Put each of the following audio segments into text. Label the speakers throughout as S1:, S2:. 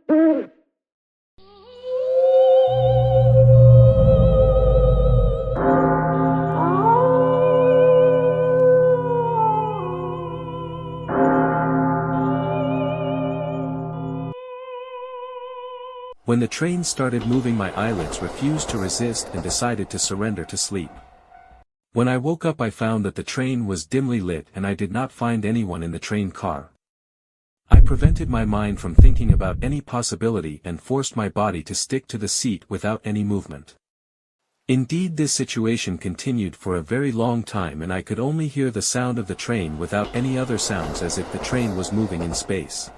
S1: When the train started moving, my eyelids refused to resist and decided to surrender to sleep. When I woke up, I found that the train was dimly lit and I did not find anyone in the train car. I prevented my mind from thinking about any possibility and forced my body to stick to the seat without any movement. Indeed, this situation continued for a very long time and I could only hear the sound of the train without any other sounds, as if the train was moving in space.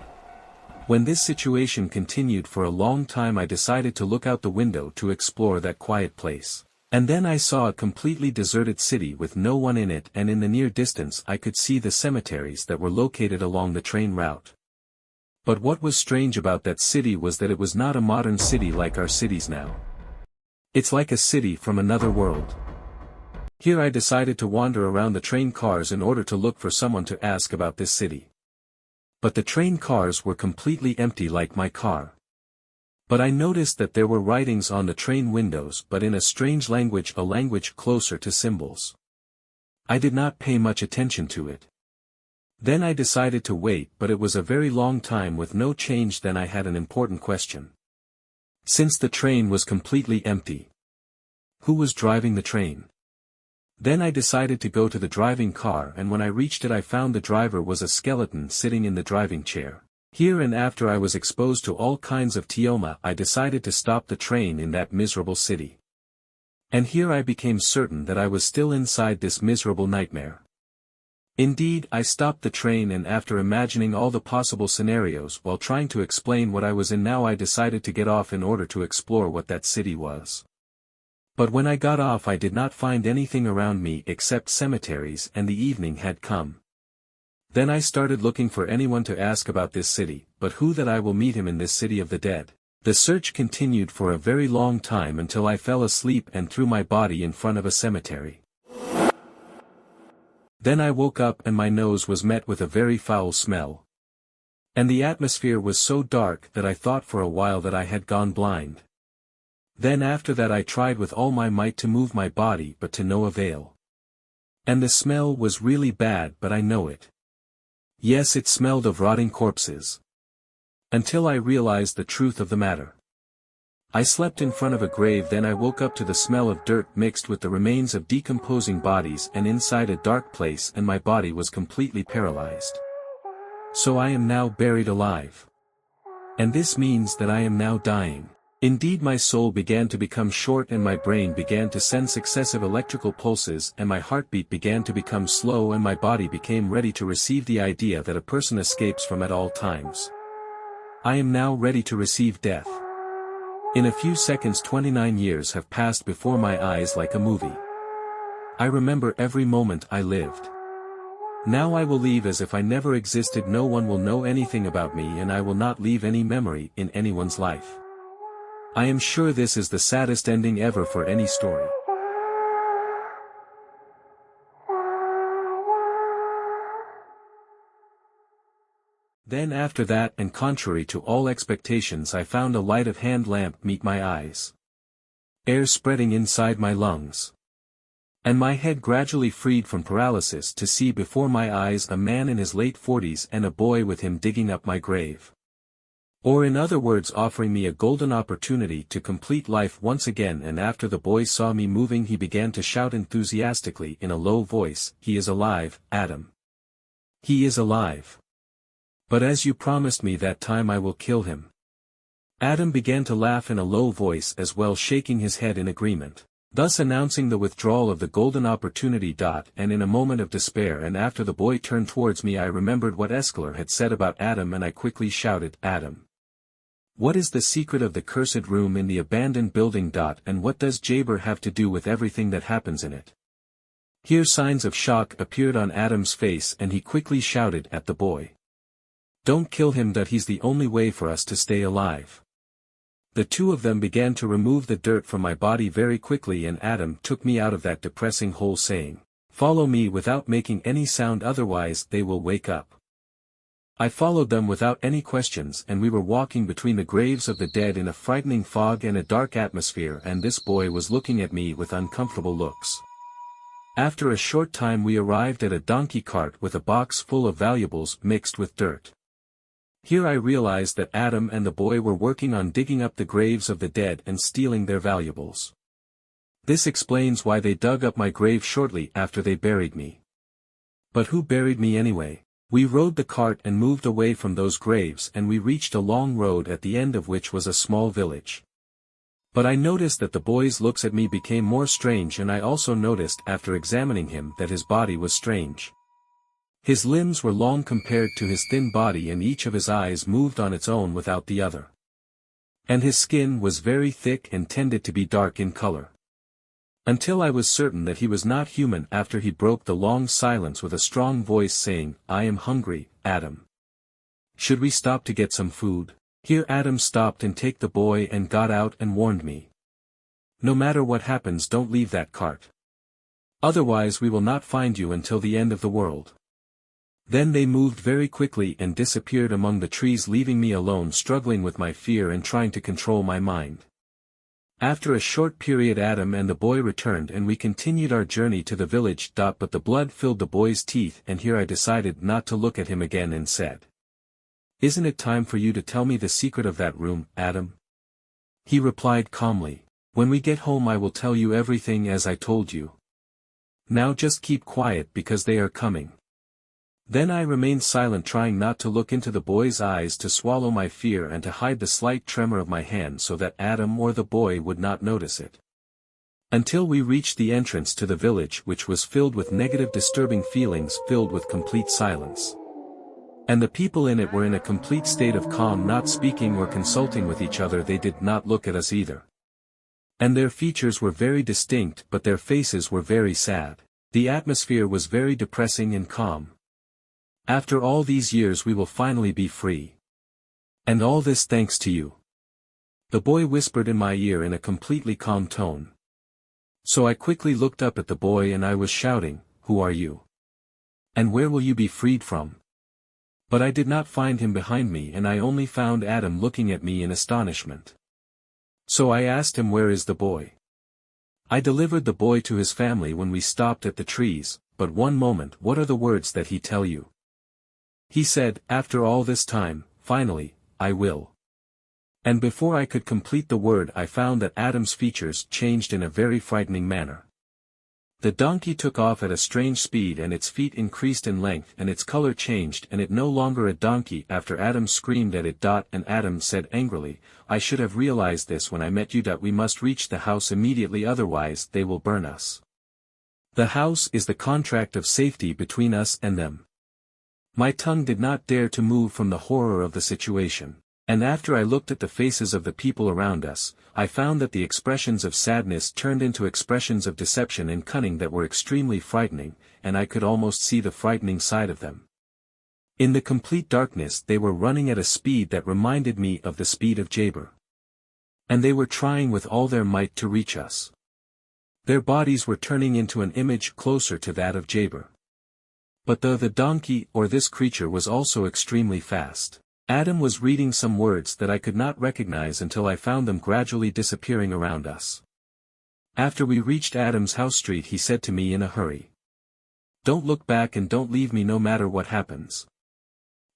S1: When this situation continued for a long time, I decided to look out the window to explore that quiet place. And then I saw a completely deserted city with no one in it, and in the near distance I could see the cemeteries that were located along the train route. But what was strange about that city was that it was not a modern city like our cities now. It's like a city from another world. Here I decided to wander around the train cars in order to look for someone to ask about this city. But the train cars were completely empty, like my car. But I noticed that there were writings on the train windows, but in a strange language, a language closer to symbols. I did not pay much attention to it. Then I decided to wait, but it was a very long time with no change. Then I had an important question. Since the train was completely empty, who was driving the train? Then I decided to go to the driving car, and when I reached it I found the driver was a skeleton sitting in the driving chair. Here, and after I was exposed to all kinds of tioma, I decided to stop the train in that miserable city. And here I became certain that I was still inside this miserable nightmare. Indeed, I stopped the train, and after imagining all the possible scenarios while trying to explain what I was in now, I decided to get off in order to explore what that city was. But when I got off I did not find anything around me except cemeteries, and the evening had come. Then I started looking for anyone to ask about this city, but who that I will meet him in this city of the dead? The search continued for a very long time until I fell asleep and threw my body in front of a cemetery. Then I woke up and my nose was met with a very foul smell. And the atmosphere was so dark that I thought for a while that I had gone blind. Then after that I tried with all my might to move my body, but to no avail. And the smell was really bad, but I know it. Yes, it smelled of rotting corpses. Until I realized the truth of the matter. I slept in front of a grave, then I woke up to the smell of dirt mixed with the remains of decomposing bodies and inside a dark place, and my body was completely paralyzed. So I am now buried alive. And this means that I am now dying. Indeed, my soul began to become short and my brain began to send successive electrical pulses, and my heartbeat began to become slow, and my body became ready to receive the idea that a person escapes from at all times. I am now ready to receive death. In a few seconds 29 years have passed before my eyes like a movie. I remember every moment I lived. Now I will leave as if I never existed. No one will know anything about me, and I will not leave any memory in anyone's life. I am sure this is the saddest ending ever for any story. Then after that, and contrary to all expectations, I found a light of hand lamp meet my eyes. Air spreading inside my lungs. And my head gradually freed from paralysis to see before my eyes a man in his late 40s and a boy with him digging up my grave. Or in other words, offering me a golden opportunity to complete life once again. And after the boy saw me moving, he began to shout enthusiastically in a low voice, "He is alive, Adam. He is alive. But as you promised me that time, I will kill him." Adam began to laugh in a low voice as well, shaking his head in agreement, thus announcing the withdrawal of the golden opportunity. And in a moment of despair, and after the boy turned towards me, I remembered what Escalar had said about Adam, and I quickly shouted, "Adam, what is the secret of the cursed room in the abandoned building? And what does Jaber have to do with everything that happens in it?" Here signs of shock appeared on Adam's face, and he quickly shouted at the boy, "Don't kill him, that he's the only way for us to stay alive." The two of them began to remove the dirt from my body very quickly, and Adam took me out of that depressing hole, saying, "Follow me without making any sound, otherwise they will wake up." I followed them without any questions, and we were walking between the graves of the dead in a frightening fog and a dark atmosphere, and this boy was looking at me with uncomfortable looks. After a short time we arrived at a donkey cart with a box full of valuables mixed with dirt. Here I realized that Adam and the boy were working on digging up the graves of the dead and stealing their valuables. This explains why they dug up my grave shortly after they buried me. But who buried me anyway? We rode the cart and moved away from those graves, and we reached a long road at the end of which was a small village. But I noticed that the boy's looks at me became more strange, and I also noticed after examining him that his body was strange. His limbs were long compared to his thin body, and each of his eyes moved on its own without the other. And his skin was very thick and tended to be dark in color. Until I was certain that he was not human after he broke the long silence with a strong voice saying, "I am hungry, Adam. Should we stop to get some food?" Here Adam stopped and took the boy and got out and warned me. "No matter what happens, don't leave that cart. Otherwise we will not find you until the end of the world." Then they moved very quickly and disappeared among the trees, leaving me alone struggling with my fear and trying to control my mind. After a short period Adam and the boy returned and we continued our journey to the village. But the blood filled the boy's teeth, and here I decided not to look at him again and said, "Isn't it time for you to tell me the secret of that room, Adam?" He replied calmly, "When we get home I will tell you everything as I told you. Now just keep quiet because they are coming." Then I remained silent, trying not to look into the boy's eyes, to swallow my fear and to hide the slight tremor of my hand so that Adam or the boy would not notice it. Until we reached the entrance to the village, which was filled with negative, disturbing feelings, filled with complete silence. And the people in it were in a complete state of calm, not speaking or consulting with each other. They did not look at us either. And their features were very distinct, but their faces were very sad. The atmosphere was very depressing and calm. "After all these years we will finally be free. And all this thanks to you," the boy whispered in my ear in a completely calm tone. So I quickly looked up at the boy and I was shouting, "Who are you? And where will you be freed from?" But I did not find him behind me, and I only found Adam looking at me in astonishment. So I asked him, "Where is the boy?" "I delivered the boy to his family when we stopped at the trees." "But one moment, what are the words that he tell you?" "He said, after all this time, finally, I will." And before I could complete the word I found that Adam's features changed in a very frightening manner. The donkey took off at a strange speed, and its feet increased in length, and its color changed, and it no longer a donkey after Adam screamed at it. And Adam said angrily, "I should have realized this when I met you. We must reach the house immediately, otherwise they will burn us. The house is the contract of safety between us and them." My tongue did not dare to move from the horror of the situation. And after I looked at the faces of the people around us, I found that the expressions of sadness turned into expressions of deception and cunning that were extremely frightening, and I could almost see the frightening side of them. In the complete darkness they were running at a speed that reminded me of the speed of Jaber. And they were trying with all their might to reach us. Their bodies were turning into an image closer to that of Jaber. But the donkey, or this creature, was also extremely fast. Adam was reading some words that I could not recognize until I found them gradually disappearing around us. After we reached Adam's house street he said to me in a hurry, "Don't look back and don't leave me no matter what happens."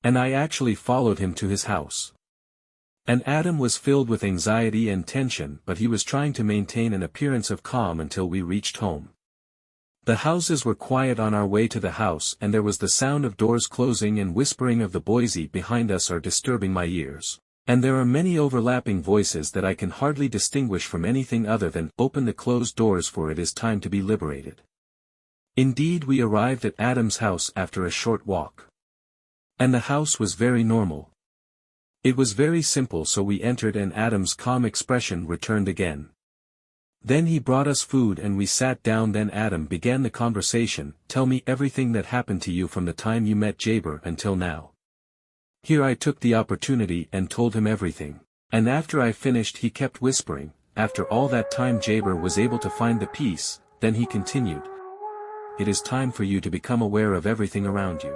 S1: And I actually followed him to his house. And Adam was filled with anxiety and tension, but he was trying to maintain an appearance of calm until we reached home. The houses were quiet on our way to the house, and there was the sound of doors closing and whispering of the Boise behind us are disturbing my ears. And there are many overlapping voices that I can hardly distinguish from anything other than, "Open the closed doors, for it is time to be liberated." Indeed, we arrived at Adam's house after a short walk. And the house was very normal. It was very simple, so we entered and Adam's calm expression returned again. Then he brought us food and we sat down. Then Adam began the conversation, "Tell me everything that happened to you from the time you met Jaber until now." Here I took the opportunity and told him everything. And after I finished he kept whispering, "After all that time Jaber was able to find the peace." Then he continued, "It is time for you to become aware of everything around you.